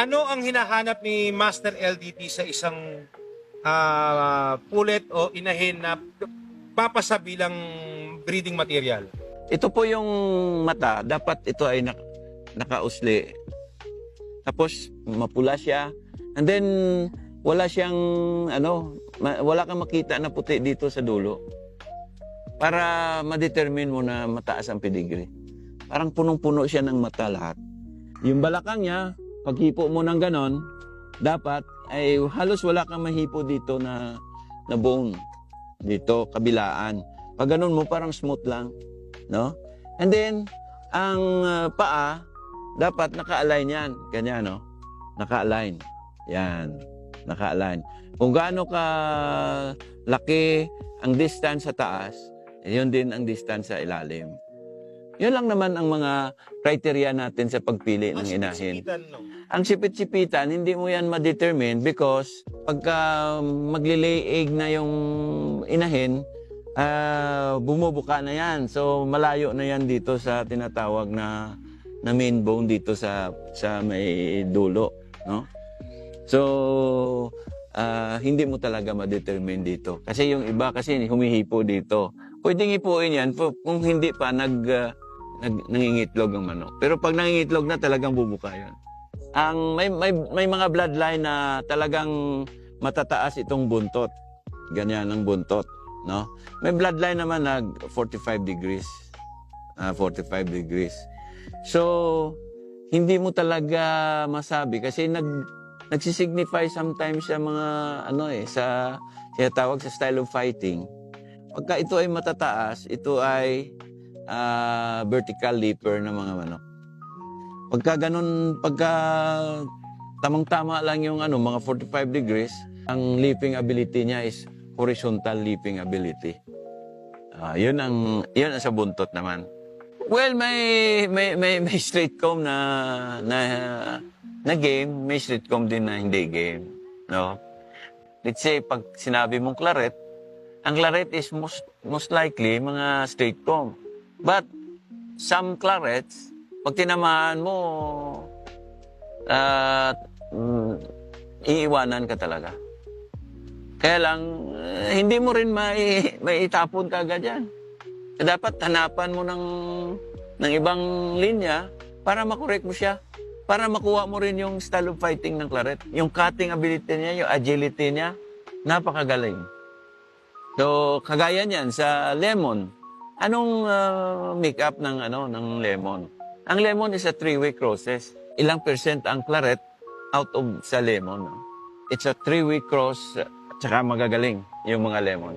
Ano ang hinahanap ni Master LDT sa isang pulet o inahin na papasa bilang breeding material? Ito po yung mata, dapat ito ay nakausli. Tapos mapula siya. And then wala siyang wala kang makita na puti dito sa dulo. Para ma-determine mo na mataas ang pedigree. Parang punong-puno siya ng mata lahat. Yung balakang niya, paghipo mo ng ganon, dapat ay halos wala kang mahipo dito na bone. Dito, kabilaan. Pag ganon mo, parang smooth lang. No? And then, ang paa, dapat naka-align yan. Ganyan, no? Naka-align. Yan. Naka-align. Kung gaano ka laki ang distance sa taas, yun din ang distance sa ilalim. Yun lang naman ang mga criteria natin sa pagpili ng inahin. No? Ang sipit-sipitan, hindi mo yan ma-determine because pagka maglilay egg na yung inahin, bumubuka na yan. So malayo na yan dito sa tinatawag na main bone dito sa may dulo, no? So hindi mo talaga ma-determine dito. Kasi yung iba kasi humihipo dito. Pwedeng hipuin yan kung hindi pa nangingitlog ang manok. Pero pag nangingitlog na, talagang bubuka yan. May mga bloodline na talagang matataas itong buntot. Ganyan ang buntot, no? May bloodline naman na 45 degrees. 45 degrees. So, hindi mo talaga masabi kasi nagsisignify sometimes sa mga sa tawag sa style of fighting. Pagka ito ay matataas, ito ay vertical leaper ng mga manok. Pagka tamang-tama lang yung mga 45 degrees, ang leaping ability niya is horizontal leaping ability. Yun ang sa buntot naman. Well, may straight comb na game, may straight comb din na hindi game, no? Let's say pag sinabi mong claret, ang claret is most likely mga straight comb. But some clarets, pag tinamaan mo, iiwanan ka talaga. Kaya lang, hindi mo rin maitapon ka agad yan. Dapat hanapan mo ng ibang linya para makorek mo siya. Para makuha mo rin yung style of fighting ng claret. Yung cutting ability niya, yung agility niya, napakagaling. So, kagaya niyan sa lemon. Anong make-up ng lemon? Ang lemon is a three-way process. Ilang percent ang claret out of sa lemon. No? It's a three-way cross, tsaka magagaling yung mga lemon.